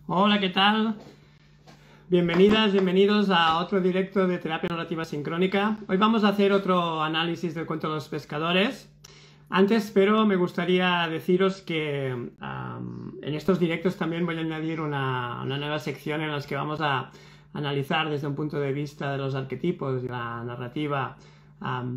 Hola, ¿qué tal? Bienvenidas, bienvenidos a otro directo de terapia narrativa sincrónica. Hoy vamos a hacer otro análisis del cuento de los pescadores. Antes, pero me gustaría deciros que en estos directos también voy a añadir una nueva sección en la que vamos a analizar desde un punto de vista de los arquetipos de la narrativa,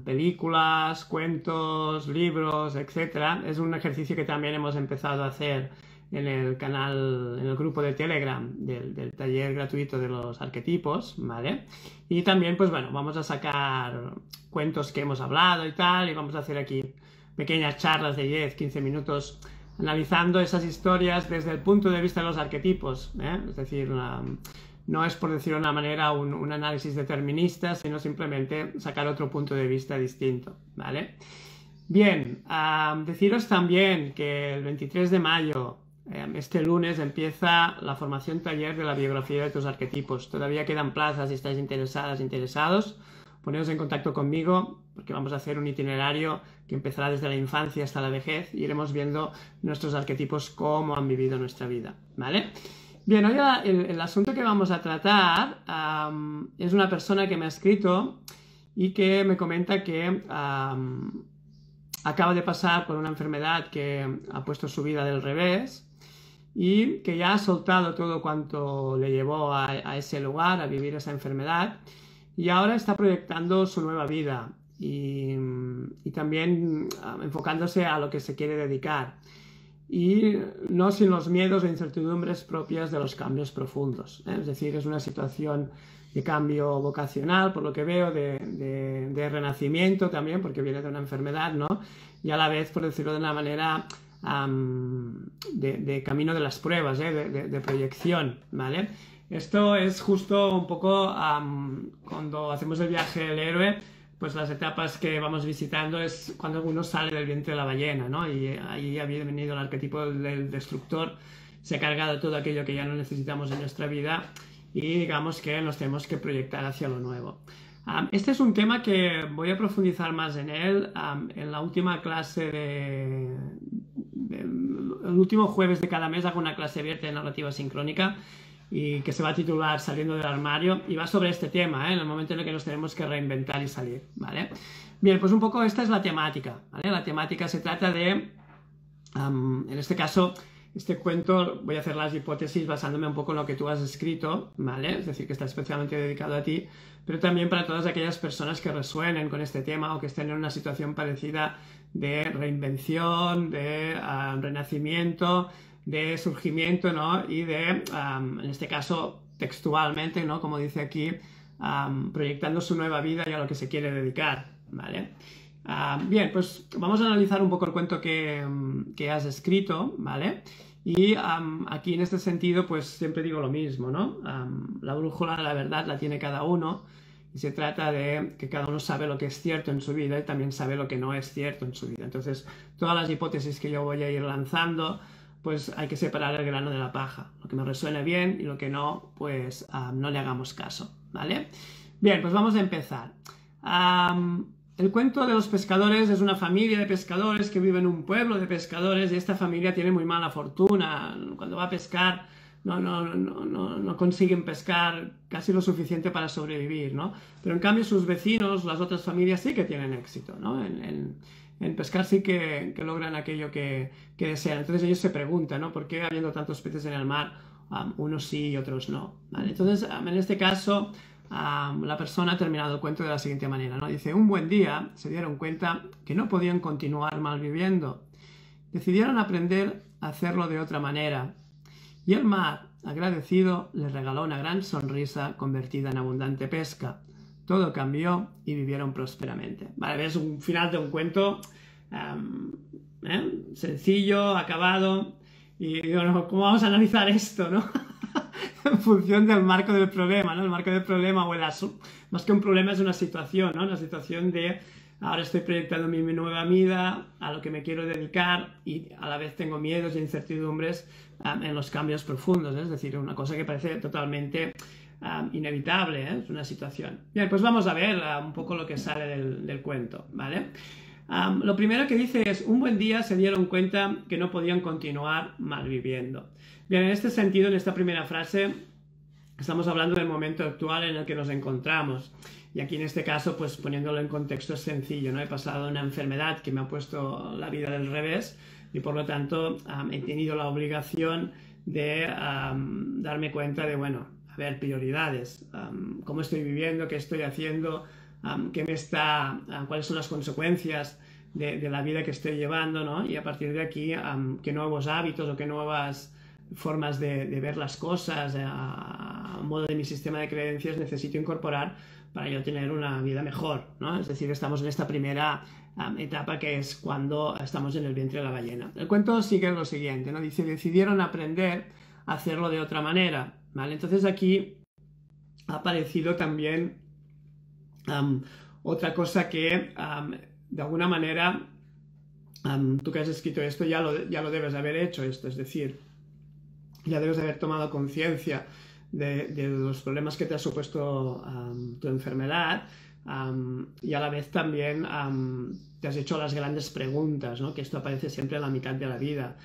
películas, cuentos, libros, etc. Es un ejercicio que también hemos empezado a hacer en el canal, en el grupo de Telegram del taller gratuito de los arquetipos, ¿vale? Y también, pues bueno, vamos a sacar cuentos que hemos hablado y tal, y vamos a hacer aquí pequeñas charlas de 10-15 minutos analizando esas historias desde el punto de vista de los arquetipos, ¿eh? Es decir, no es, por decirlo de una manera, un análisis determinista, sino simplemente sacar otro punto de vista distinto, ¿vale? Bien, deciros también que el 23 de mayo, este lunes, empieza la formación taller de la biografía de tus arquetipos. Todavía quedan plazas si estáis interesadas, interesados. Poneos en contacto conmigo porque vamos a hacer un itinerario que empezará desde la infancia hasta la vejez y iremos viendo nuestros arquetipos cómo han vivido nuestra vida, ¿vale? Bien, hoy el asunto que vamos a tratar es una persona que me ha escrito y que me comenta que acaba de pasar por una enfermedad que ha puesto su vida del revés y que ya ha soltado todo cuanto le llevó a ese lugar, a vivir esa enfermedad, y ahora está proyectando su nueva vida y también enfocándose a lo que se quiere dedicar, y no sin los miedos e incertidumbres propias de los cambios profundos, ¿eh? Es decir, es una situación de cambio vocacional, por lo que veo, de renacimiento también, porque viene de una enfermedad, ¿no? Y a la vez, por decirlo de una manera, de camino de las pruebas, de proyección, ¿vale? Esto es justo un poco cuando hacemos el viaje del héroe, pues las etapas que vamos visitando es cuando uno sale del vientre de la ballena, ¿no? Y ahí había venido el arquetipo del destructor, se ha cargado todo aquello que ya no necesitamos en nuestra vida y digamos que nos tenemos que proyectar hacia lo nuevo. Este es un tema que voy a profundizar más en él en la última clase el último jueves de cada mes hago una clase abierta de narrativa sincrónica y que se va a titular Saliendo del armario, y va sobre este tema, ¿eh? En el momento en el que nos tenemos que reinventar y salir, ¿vale? Bien, pues un poco esta es la temática, ¿vale? La temática se trata de, en este caso, este cuento, voy a hacer las hipótesis basándome un poco en lo que tú has escrito, ¿vale? Es decir, que está especialmente dedicado a ti, pero también para todas aquellas personas que resuenen con este tema o que estén en una situación parecida de reinvención, de renacimiento, de surgimiento, ¿no? Y de, en este caso, textualmente, ¿no? Como dice aquí, proyectando su nueva vida y a lo que se quiere dedicar, ¿vale? Bien, pues vamos a analizar un poco el cuento que has escrito, ¿vale? Y aquí en este sentido, pues siempre digo lo mismo, ¿no? La brújula de la verdad la tiene cada uno y se trata de que cada uno sabe lo que es cierto en su vida y también sabe lo que no es cierto en su vida. Entonces, todas las hipótesis que yo voy a ir lanzando, pues hay que separar el grano de la paja. Lo que me resuene bien y lo que no, pues no le hagamos caso, ¿vale? Bien, pues vamos a empezar. El cuento de los pescadores es una familia de pescadores que vive en un pueblo de pescadores y esta familia tiene muy mala fortuna. Cuando va a pescar no consiguen pescar casi lo suficiente para sobrevivir, ¿no? Pero en cambio sus vecinos, las otras familias, sí que tienen éxito, ¿no? En pescar sí que logran aquello que desean. Entonces ellos se preguntan, ¿no? ¿Por qué habiendo tantos peces en el mar, unos sí y otros no? ¿Vale? Entonces, en este caso, la persona ha terminado el cuento de la siguiente manera, ¿no? Dice, un buen día se dieron cuenta que no podían continuar malviviendo. Decidieron aprender a hacerlo de otra manera. Y el mar, agradecido, les regaló una gran sonrisa convertida en abundante pesca. Todo cambió y vivieron prósperamente. Vale, es un final de un cuento sencillo, acabado. Y digo, no, ¿cómo vamos a analizar esto, no? En función del marco del problema, ¿no? El marco del problema, o más que un problema, es una situación, ¿no? Una situación de ahora estoy proyectando mi nueva vida, a lo que me quiero dedicar, y a la vez tengo miedos e incertidumbres en los cambios profundos, ¿eh? Es decir, una cosa que parece totalmente inevitable, ¿eh? Es una situación. Bien, pues vamos a ver un poco lo que sale del cuento, ¿vale? Lo primero que dice es, un buen día se dieron cuenta que no podían continuar malviviendo. Bien, en este sentido, en esta primera frase, estamos hablando del momento actual en el que nos encontramos. Y aquí en este caso, pues poniéndolo en contexto es sencillo, ¿no? He pasado una enfermedad que me ha puesto la vida del revés y por lo tanto he tenido la obligación de darme cuenta de, bueno, a ver, prioridades, cómo estoy viviendo, qué estoy haciendo, cuáles son las consecuencias de la vida que estoy llevando, ¿no? Y a partir de aquí, qué nuevos hábitos o qué nuevas formas de ver las cosas a modo de mi sistema de creencias necesito incorporar para yo tener una vida mejor, ¿no? Es decir, estamos en esta primera etapa que es cuando estamos en el vientre de la ballena. El cuento sigue lo siguiente, ¿no? Dice, decidieron aprender a hacerlo de otra manera, ¿vale? Entonces aquí ha aparecido también otra cosa que de alguna manera tú que has escrito esto ya lo debes haber hecho esto, es decir, ya debes haber tomado conciencia de los problemas que te ha supuesto tu enfermedad y a la vez también te has hecho las grandes preguntas, ¿no? Que esto aparece siempre en la mitad de la vida.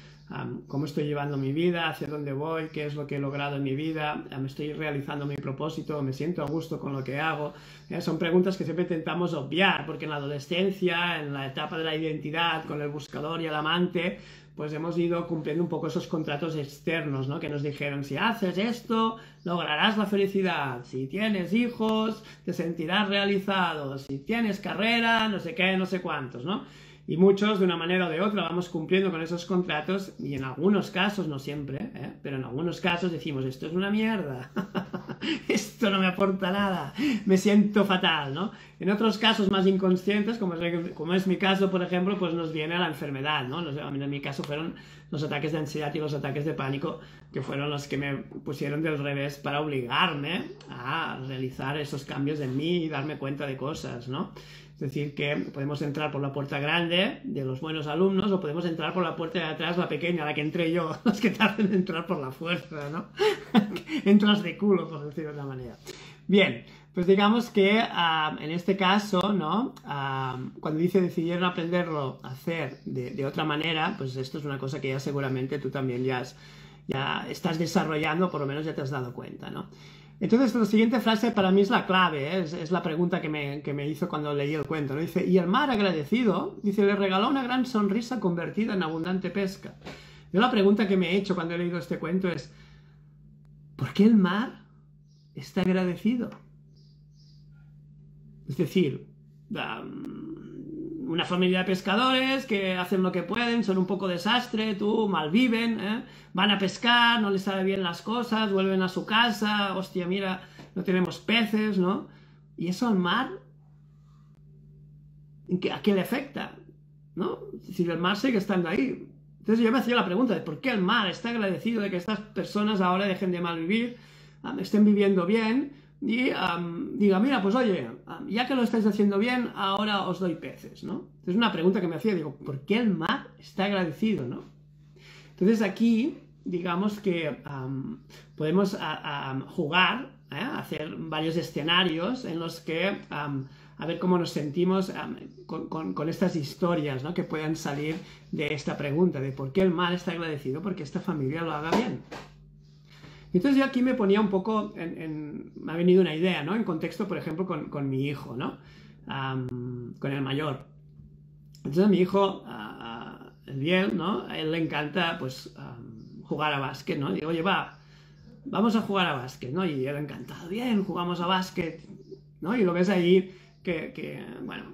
¿Cómo estoy llevando mi vida? ¿Hacia dónde voy? ¿Qué es lo que he logrado en mi vida? ¿Me estoy realizando mi propósito? ¿Me siento a gusto con lo que hago? Son preguntas que siempre intentamos obviar, porque en la adolescencia, en la etapa de la identidad, con el buscador y el amante, pues hemos ido cumpliendo un poco esos contratos externos, ¿no? Que nos dijeron, si haces esto, lograrás la felicidad. Si tienes hijos, te sentirás realizado. Si tienes carrera, no sé qué, no sé cuántos, ¿no? Y muchos, de una manera o de otra, vamos cumpliendo con esos contratos y en algunos casos, no siempre, pero en algunos casos decimos, esto es una mierda, esto no me aporta nada, me siento fatal, ¿no? En otros casos más inconscientes, como es mi caso, por ejemplo, pues nos viene la enfermedad, ¿no? En mi caso fueron los ataques de ansiedad y los ataques de pánico, que fueron los que me pusieron del revés para obligarme a realizar esos cambios en mí y darme cuenta de cosas, ¿no? Es decir, que podemos entrar por la puerta grande de los buenos alumnos o podemos entrar por la puerta de atrás, la pequeña, la que entré yo, los que te hacen entrar por la fuerza, ¿no? Entras de culo, por decirlo de una manera. Bien, pues digamos que en este caso, ¿no? Cuando dice decidieron aprenderlo a hacer de otra manera, pues esto es una cosa que ya seguramente tú también ya estás desarrollando, por lo menos ya te has dado cuenta, ¿no? Entonces, la siguiente frase para mí es la clave, es la pregunta que me hizo cuando leí el cuento, ¿no? Dice, y el mar agradecido, dice, le regaló una gran sonrisa convertida en abundante pesca. Yo la pregunta que me he hecho cuando he leído este cuento es, ¿por qué el mar está agradecido? Es decir, una familia de pescadores que hacen lo que pueden, son un poco desastre, malviven, van a pescar, no les salen bien las cosas, vuelven a su casa, hostia, mira, no tenemos peces, ¿no? Y eso al mar, ¿a qué le afecta? ¿No? Es decir, el mar sigue estando ahí. Entonces yo me hacía la pregunta de por qué el mar está agradecido de que estas personas ahora dejen de malvivir, estén viviendo bien, y diga, mira, pues oye, ya que lo estáis haciendo bien, ahora os doy peces, ¿no? Es una pregunta que me hacía, digo, ¿por qué el mar está agradecido, no? Entonces aquí, digamos que podemos jugar, hacer varios escenarios en los que, a ver cómo nos sentimos con estas historias, ¿no? Que puedan salir de esta pregunta, de por qué el mar está agradecido, porque esta familia lo haga bien. Entonces yo aquí me ponía un poco, me ha venido una idea, ¿no? En contexto, por ejemplo, con mi hijo, ¿no? Con el mayor. Entonces a mi hijo, el Biel, ¿no? A él le encanta, pues, jugar a básquet, ¿no? Digo, oye, vamos a jugar a básquet, ¿no? Y él encantado, bien, jugamos a básquet, ¿no? Y lo ves ahí bueno,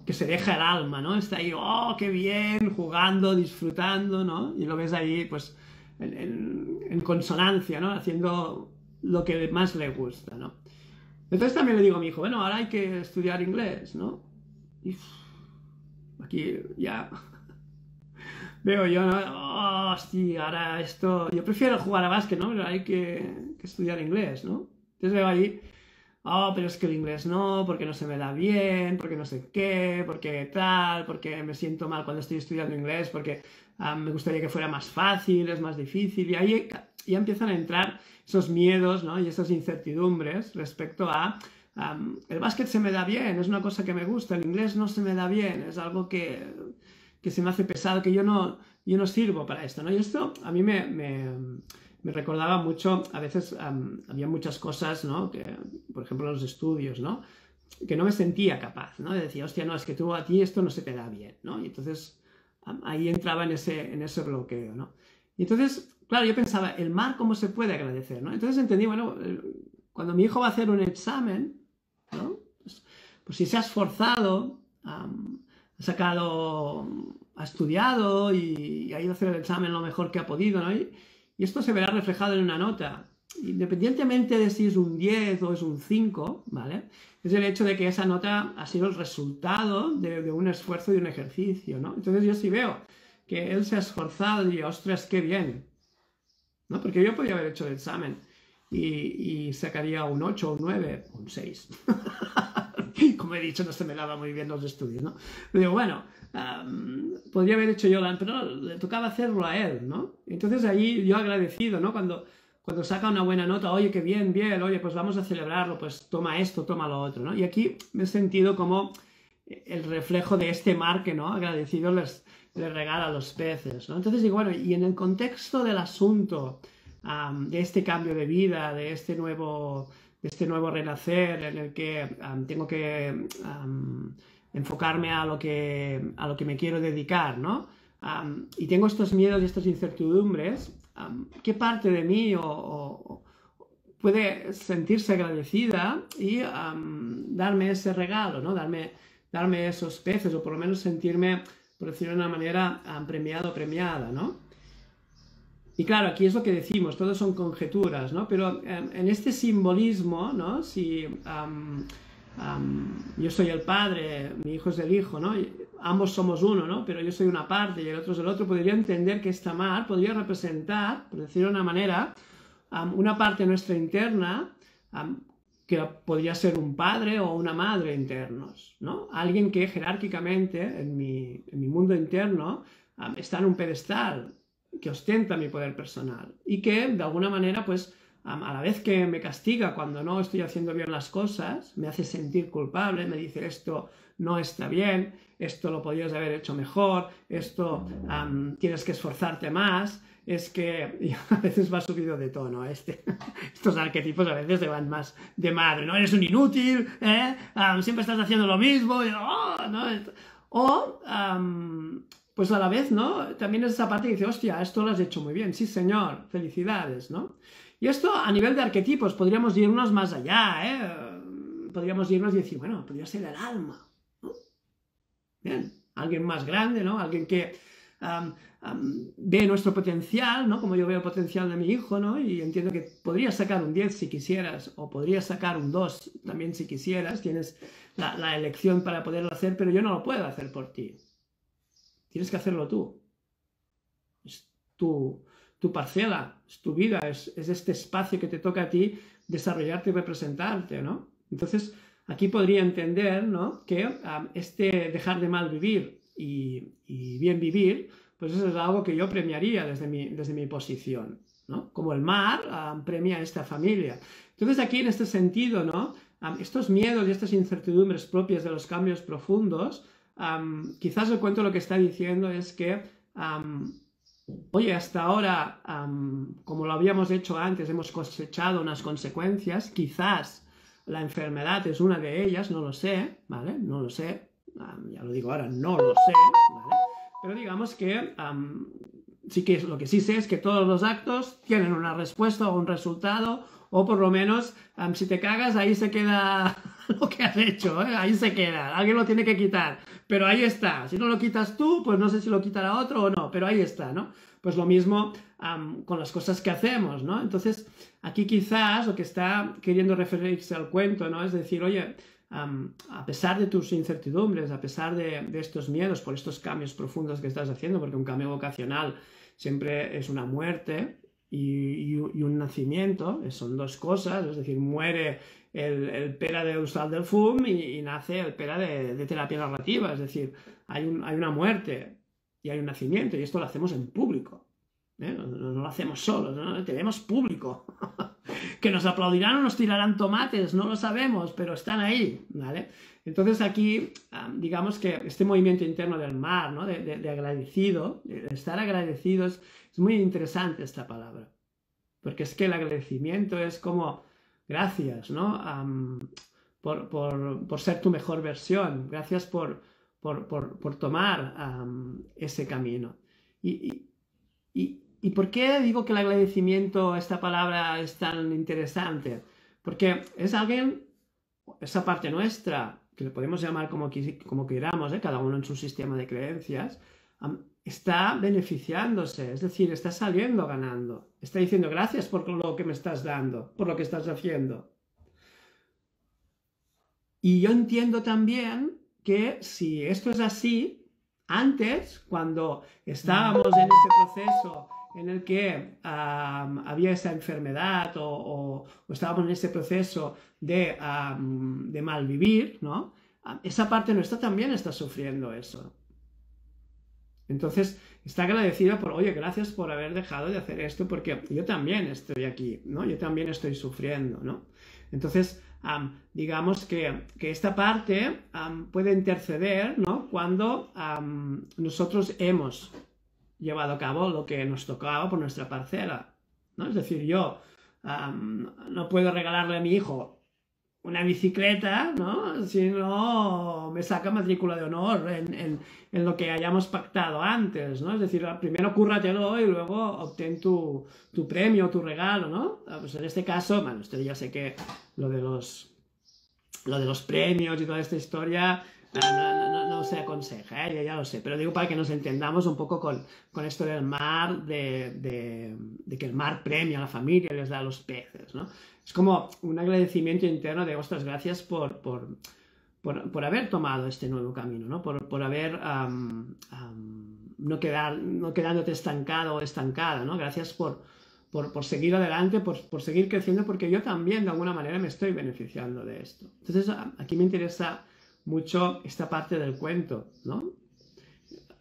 que se deja el alma, ¿no? Está ahí, oh, qué bien, jugando, disfrutando, ¿no? Y lo ves ahí, pues, en consonancia, ¿no? Haciendo lo que más le gusta, ¿no? Entonces también le digo a mi hijo, bueno, ahora hay que estudiar inglés, ¿no? Y aquí ya veo yo, ¿no? Oh, hostia, ahora esto... Yo prefiero jugar a básquet, ¿no? Pero hay que estudiar inglés, ¿no? Entonces veo ahí, oh, pero es que el inglés no, porque no se me da bien, porque no sé qué, porque tal, porque me siento mal cuando estoy estudiando inglés, porque me gustaría que fuera más fácil, es más difícil, y ahí ya empiezan a entrar esos miedos, ¿no? Y esas incertidumbres respecto a el básquet se me da bien, es una cosa que me gusta, el inglés no se me da bien, es algo que se me hace pesado, que yo no sirvo para esto, ¿no? Y esto a mí me recordaba mucho, a veces había muchas cosas, ¿no? Que, por ejemplo, los estudios, ¿no? Que no me sentía capaz, ¿no? Decía, hostia, no, es que tú a ti esto no se te da bien, ¿no? Y entonces ahí entraba en ese bloqueo, ¿no? Y entonces, claro, yo pensaba, ¿el mar cómo se puede agradecer, ¿no? Entonces entendí, bueno, cuando mi hijo va a hacer un examen, ¿no? Pues si se ha esforzado, ha estudiado y ha ido a hacer el examen lo mejor que ha podido, ¿no? Y esto se verá reflejado en una nota. Independientemente de si es un 10 o es un 5, ¿vale? Es el hecho de que esa nota ha sido el resultado de un esfuerzo y un ejercicio, ¿no? Entonces yo sí veo que él se ha esforzado y digo, ostras, qué bien, ¿no? Porque yo podría haber hecho el examen y sacaría un 8, un 9, un 6. Como he dicho, no se me daba muy bien los estudios, ¿no? Pero digo, bueno, podría haber hecho yo, pero no, le tocaba hacerlo a él, ¿no? Entonces ahí yo agradecido, ¿no? Cuando saca una buena nota, oye, qué bien, bien, oye, pues vamos a celebrarlo, pues toma esto, toma lo otro, ¿no? Y aquí me he sentido como el reflejo de este mar que, ¿no? Agradecido les regala a los peces, ¿no? Entonces digo, bueno, y en el contexto del asunto, de este cambio de vida, de este nuevo renacer en el que tengo que enfocarme a lo que me quiero dedicar, ¿no? Y tengo estos miedos y estas incertidumbres, ¿qué parte de mí puede sentirse agradecida y darme ese regalo, ¿no? Darme esos peces, o por lo menos sentirme, por decirlo de una manera, premiado o premiada, ¿no? Y claro, aquí es lo que decimos, todos son conjeturas, ¿no? Pero en este simbolismo, ¿no? Si yo soy el padre, mi hijo es el hijo, ¿no? Y ambos somos uno, ¿no? Pero yo soy una parte y el otro es el otro, podría entender que esta mar podría representar, por decirlo de una manera, una parte nuestra interna, que podría ser un padre o una madre internos, ¿no? Alguien que jerárquicamente, en mi mundo interno, está en un pedestal, que ostenta mi poder personal y que de alguna manera pues a la vez que me castiga cuando no estoy haciendo bien las cosas, me hace sentir culpable, me dice esto no está bien, esto lo podrías haber hecho mejor, esto tienes que esforzarte más, es que a veces va subido de tono, estos arquetipos a veces se van más de madre, ¿no? Eres un inútil, siempre estás haciendo lo mismo, y, ¿no? O pues a la vez, ¿no? También es esa parte que dice, hostia, esto lo has hecho muy bien, sí señor, felicidades, ¿no? Y esto a nivel de arquetipos podríamos irnos más allá, ¿eh? Podríamos irnos y decir, bueno, podría ser el alma, ¿no? Bien, alguien más grande, ¿no? Alguien que ve nuestro potencial, ¿no? Como yo veo el potencial de mi hijo, ¿no? Y entiendo que podrías sacar un 10 si quisieras, o podrías sacar un 2 también si quisieras, tienes la elección para poderlo hacer, pero yo no lo puedo hacer por ti. Tienes que hacerlo tú. Es tu parcela, es tu vida, es este espacio que te toca a ti desarrollarte y representarte, ¿no? Entonces, aquí podría entender, ¿no? Que este dejar de mal vivir y bien vivir, pues eso es algo que yo premiaría desde mi posición, ¿no? Como el mar premia a esta familia. Entonces, aquí en este sentido, ¿no? Estos miedos y estas incertidumbres propias de los cambios profundos, quizás el cuento lo que está diciendo es que, oye, hasta ahora, como lo habíamos hecho antes, hemos cosechado unas consecuencias, quizás la enfermedad es una de ellas, no lo sé, ¿vale? No lo sé, ya lo digo ahora, no lo sé, ¿vale? Pero digamos que sí que lo que sí sé es que todos los actos tienen una respuesta o un resultado, o por lo menos, si te cagas, ahí se queda lo que has hecho, ¿eh? Ahí se queda, alguien lo tiene que quitar, pero ahí está. Si no lo quitas tú, pues no sé si lo quitará otro o no, pero ahí está, ¿no? Pues lo mismo con las cosas que hacemos, ¿no? Entonces, aquí quizás lo que está queriendo referirse al cuento, ¿no? Es decir, oye, a pesar de tus incertidumbres, a pesar de estos miedos por estos cambios profundos que estás haciendo, porque un cambio vocacional siempre es una muerte y un nacimiento, son dos cosas, es decir, muere el pera de Eustal del Fum y nace el pera de terapia narrativa, es decir, hay una muerte y hay un nacimiento, y esto lo hacemos en público, ¿eh? No lo hacemos solos, ¿no? Tenemos público. Que nos aplaudirán o nos tirarán tomates, no lo sabemos, pero están ahí, ¿vale? Entonces aquí, digamos que este movimiento interno del mar, ¿no? De agradecido, de estar agradecido, es muy interesante esta palabra. Porque es que el agradecimiento es como, gracias, ¿no? Por ser tu mejor versión, gracias por tomar ese camino. ¿Y por qué digo que el agradecimiento, esta palabra, es tan interesante? Porque es alguien, esa parte nuestra, que le podemos llamar como queramos, cada uno en su sistema de creencias, está beneficiándose, es decir, está saliendo ganando. Está diciendo gracias por lo que me estás dando, por lo que estás haciendo. Y yo entiendo también que si esto es así, antes, cuando estábamos en ese proceso en el que había esa enfermedad o estábamos en ese proceso de malvivir, ¿no? Esa parte nuestra también está sufriendo eso. Entonces, está agradecida por, oye, gracias por haber dejado de hacer esto, porque yo también estoy aquí, ¿no? Yo también estoy sufriendo, ¿no? Entonces, digamos que esta parte puede interceder, ¿no? Cuando nosotros hemos llevado a cabo lo que nos tocaba por nuestra parcela, ¿no? Es decir, yo no puedo regalarle a mi hijo una bicicleta, ¿no? Si no me saca matrícula de honor en lo que hayamos pactado antes, ¿no? Es decir, primero cúrratelo y luego obtén tu premio, tu regalo, ¿no? Pues en este caso, bueno, esto ya sé que lo de los premios y toda esta historia no se aconseja, ya lo sé, pero digo para que nos entendamos un poco con esto del mar, de que el mar premia a la familia y les da a los peces, ¿no? Es como un agradecimiento interno de, ostras, gracias por haber tomado este nuevo camino, ¿no? Por haber no quedándote estancado o estancada, ¿no? Gracias por seguir adelante, por seguir creciendo, porque yo también de alguna manera me estoy beneficiando de esto. Entonces aquí me interesa mucho esta parte del cuento, ¿no?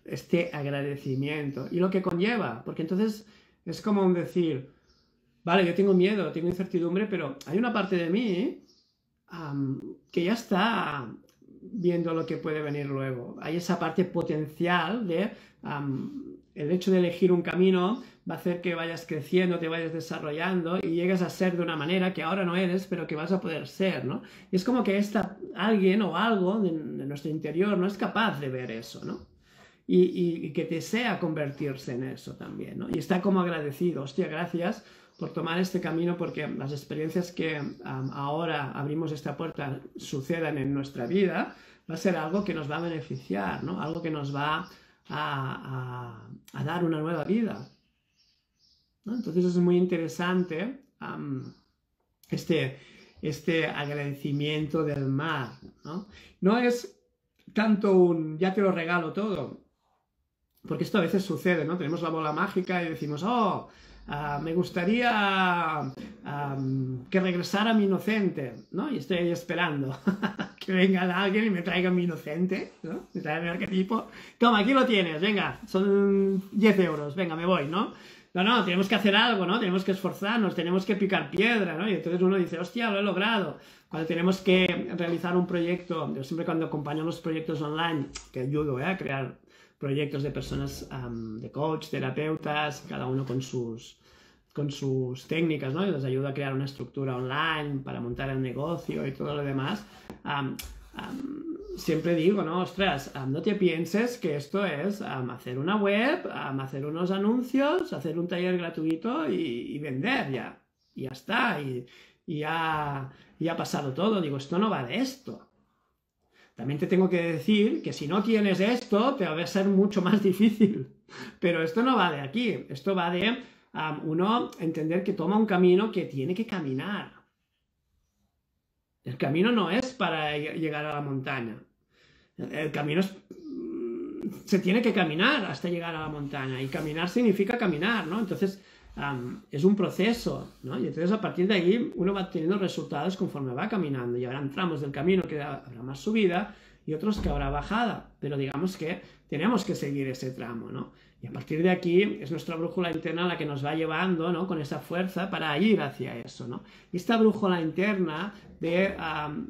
Este agradecimiento y lo que conlleva, porque entonces es como un decir, vale, yo tengo miedo, tengo incertidumbre, pero hay una parte de mí que ya está viendo lo que puede venir luego. Hay esa parte potencial de el hecho de elegir un camino va a hacer que vayas creciendo, te vayas desarrollando y llegues a ser de una manera que ahora no eres, pero que vas a poder ser, ¿no? Y es como que alguien o algo de nuestro interior no es capaz de ver eso, ¿no? Y que desea convertirse en eso también, ¿no? Y está como agradecido, hostia, gracias por tomar este camino, porque las experiencias que ahora abrimos esta puerta sucedan en nuestra vida, va a ser algo que nos va a beneficiar, ¿no? Algo que nos va a dar una nueva vida, ¿no? Entonces es muy interesante este agradecimiento del mar, ¿no? No es tanto un ya te lo regalo todo, porque esto a veces sucede, ¿no? Tenemos la bola mágica y decimos, oh, me gustaría que regresara mi inocente, ¿no? Y estoy ahí esperando que venga alguien y me traiga mi inocente, ¿no? Me traiga mi arquetipo. Toma, aquí lo tienes, venga, son 10 euros, venga, me voy, ¿no? No, tenemos que hacer algo, ¿no? Tenemos que esforzarnos, tenemos que picar piedra, ¿no? Y entonces uno dice, hostia, lo he logrado. Cuando tenemos que realizar un proyecto, yo siempre cuando acompaño los proyectos online, que ayudo a crear proyectos de personas, de coach, terapeutas, cada uno con sus técnicas, ¿no? Y les ayuda a crear una estructura online para montar el negocio y todo lo demás. Siempre digo, ¿no? Ostras, no te pienses que esto es hacer una web, hacer unos anuncios, hacer un taller gratuito y vender ya. Y ya está, y ya ha pasado todo. Digo, esto no va de esto. También te tengo que decir que si no tienes esto, te va a ser mucho más difícil. Pero esto no va de aquí. Esto va de uno entender que toma un camino que tiene que caminar. El camino no es para llegar a la montaña. El camino se tiene que caminar hasta llegar a la montaña. Y caminar significa caminar, ¿no? Entonces, es un proceso, ¿no? Y entonces a partir de ahí uno va teniendo resultados conforme va caminando. Y habrán tramos del camino que habrá más subida y otros que habrá bajada. Pero digamos que tenemos que seguir ese tramo, ¿no? Y a partir de aquí es nuestra brújula interna la que nos va llevando, ¿no? Con esa fuerza para ir hacia eso, ¿no? Y esta brújula interna de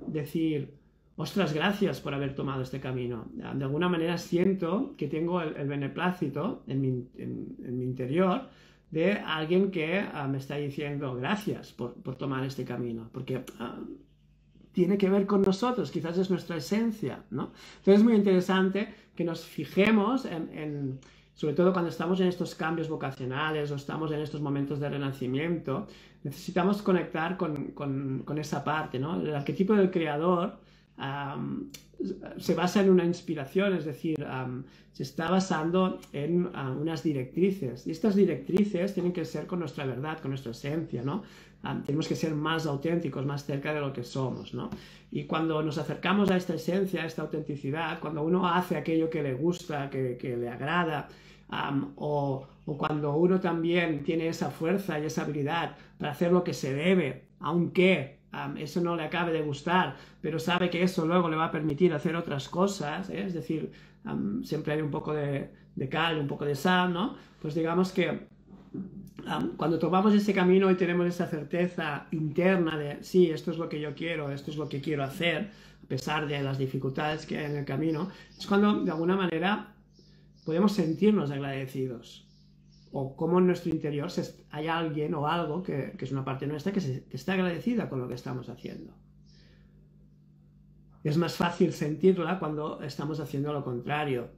decir, ostras, gracias por haber tomado este camino. De alguna manera siento que tengo el beneplácito en mi interior de alguien que me está diciendo gracias por tomar este camino, porque tiene que ver con nosotros, quizás es nuestra esencia, ¿no? Entonces es muy interesante que nos fijemos sobre todo cuando estamos en estos cambios vocacionales o estamos en estos momentos de renacimiento, necesitamos conectar con esa parte, ¿no? El arquetipo del creador se basa en una inspiración, es decir, se está basando en unas directrices, y estas directrices tienen que ser con nuestra verdad, con nuestra esencia, ¿no? Tenemos que ser más auténticos, más cerca de lo que somos, ¿no? Y cuando nos acercamos a esta esencia, a esta autenticidad, cuando uno hace aquello que le gusta, que le agrada, o cuando uno también tiene esa fuerza y esa habilidad para hacer lo que se debe, aunque eso no le acabe de gustar, pero sabe que eso luego le va a permitir hacer otras cosas, es decir, siempre hay un poco de cal, un poco de sal, ¿no? Pues digamos que cuando tomamos ese camino y tenemos esa certeza interna de sí, esto es lo que yo quiero, esto es lo que quiero hacer, a pesar de las dificultades que hay en el camino, es cuando de alguna manera podemos sentirnos agradecidos. O como en nuestro interior hay alguien o algo que es una parte nuestra que está agradecida con lo que estamos haciendo. Es más fácil sentirla cuando estamos haciendo lo contrario,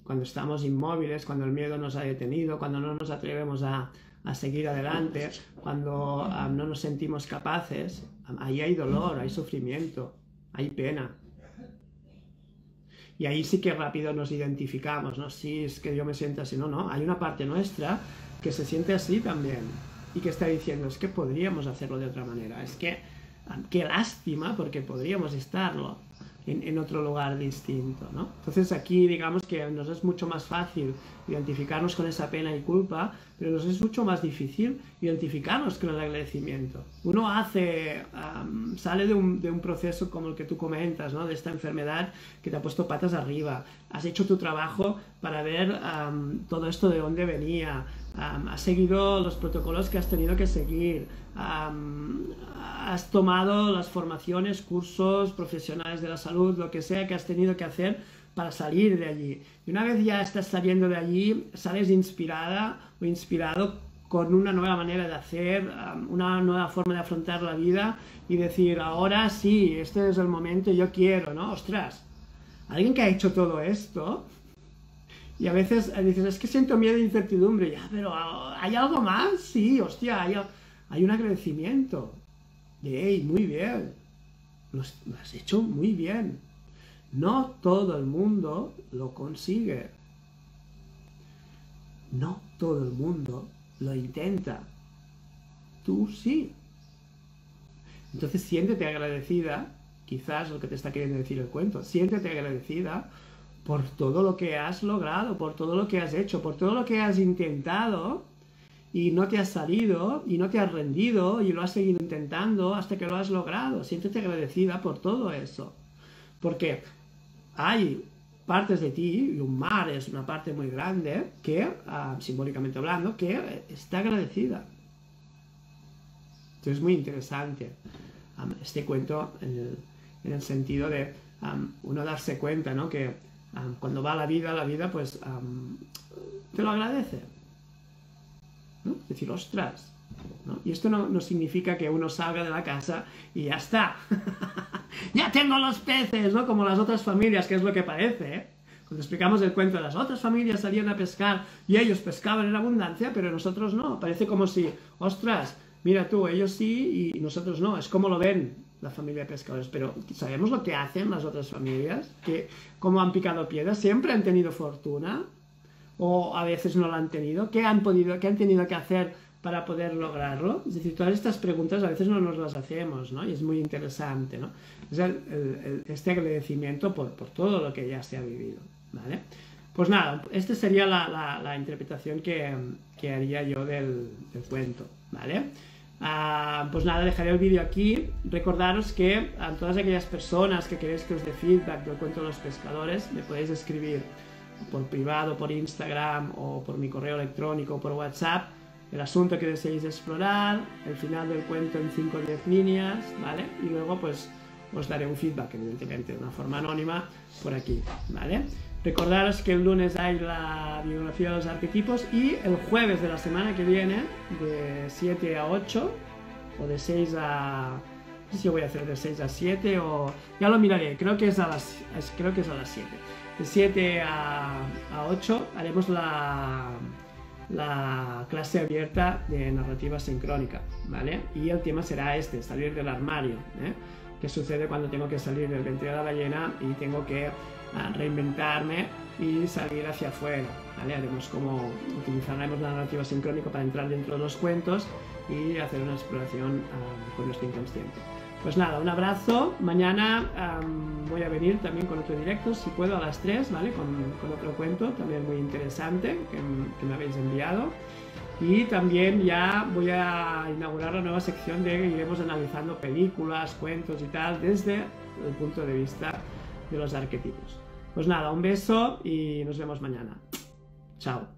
cuando estamos inmóviles, cuando el miedo nos ha detenido, cuando no nos atrevemos a seguir adelante, cuando no nos sentimos capaces. Ahí hay dolor, hay sufrimiento, hay pena. Y ahí sí que rápido nos identificamos, ¿no? Sí, es que yo me siento así. No, no, hay una parte nuestra que se siente así también y que está diciendo, es que podríamos hacerlo de otra manera, es que qué lástima porque podríamos estarlo en otro lugar distinto, ¿no? Entonces aquí digamos que nos es mucho más fácil identificarnos con esa pena y culpa, pero nos es mucho más difícil identificarnos con el agradecimiento. Uno sale de un proceso como el que tú comentas, ¿no? De esta enfermedad que te ha puesto patas arriba. Has hecho tu trabajo para ver todo esto de dónde venía. Has seguido los protocolos que has tenido que seguir. Has tomado las formaciones, cursos profesionales de la salud, lo que sea que has tenido que hacer para salir de allí. Y una vez ya estás saliendo de allí, sales inspirada o inspirado con una nueva manera de hacer, una nueva forma de afrontar la vida y decir, ahora sí, este es el momento, yo quiero, ¿no? Ostras, alguien que ha hecho todo esto, y a veces dices, es que siento miedo e incertidumbre, ya, pero ¿hay algo más? Sí, hostia, hay un agradecimiento. ¡Ey, muy bien! Lo has hecho muy bien. No todo el mundo lo consigue. No todo el mundo lo intenta. Tú sí. Entonces siéntete agradecida, quizás lo que te está queriendo decir el cuento, siéntete agradecida por todo lo que has logrado, por todo lo que has hecho, por todo lo que has intentado y no te has salido y no te has rendido y lo has seguido intentando hasta que lo has logrado. Siéntete agradecida por todo eso. Porque hay partes de ti, y un mar es una parte muy grande, que, simbólicamente hablando, que está agradecida. Entonces es muy interesante este cuento en el sentido de uno darse cuenta, ¿no? Que cuando va la vida pues te lo agradece, ¿no? Es decir, ostras, ¿no? Y esto no significa que uno salga de la casa y ya está. ¡Ya tengo los peces!, ¿no? Como las otras familias, que es lo que parece, ¿eh? Cuando explicamos el cuento, las otras familias salían a pescar y ellos pescaban en abundancia, pero nosotros no. Parece como si, ostras, mira tú, ellos sí y nosotros no. Es como lo ven la familia de pescadores. Pero ¿sabemos lo que hacen las otras familias? ¿Cómo han picado piedras? ¿Siempre han tenido fortuna? ¿O a veces no la han tenido? ¿Qué han tenido que hacer para poder lograrlo? Es decir, todas estas preguntas a veces no nos las hacemos, ¿no? Y es muy interesante, ¿no? Es este agradecimiento por todo lo que ya se ha vivido, ¿vale? Pues nada, esta sería la interpretación que haría yo del cuento, ¿vale? Pues nada, dejaré el vídeo aquí. Recordaros que a todas aquellas personas que queréis que os dé feedback del cuento de los pescadores, me podéis escribir por privado, por Instagram o por mi correo electrónico o por WhatsApp el asunto que deseéis explorar, el final del cuento en 5 o 10 líneas, ¿vale? Y luego pues os daré un feedback, evidentemente, de una forma anónima por aquí, ¿vale? Recordaros que el lunes hay la biografía de los arquetipos y el jueves de la semana que viene, de 7 a 8, o de 6 a... no sé si voy a hacer de 6 a 7 o... ya lo miraré, creo que es a las 7. De 7 a 8 haremos la clase abierta de narrativa sincrónica, ¿vale? Y el tema será este, salir del armario, ¿eh? ¿Qué sucede cuando tengo que salir del vientre de la ballena y tengo que reinventarme y salir hacia afuera, ¿vale? Haremos como utilizaremos la narrativa sincrónica para entrar dentro de los cuentos y hacer una exploración con nuestro inconsciente. Pues nada, un abrazo. Mañana voy a venir también con otro directo, si puedo, a las 3, ¿vale? Con otro cuento también muy interesante que me habéis enviado. Y también ya voy a inaugurar la nueva sección de iremos analizando películas, cuentos y tal desde el punto de vista de los arquetipos. Pues nada, un beso y nos vemos mañana. Chao.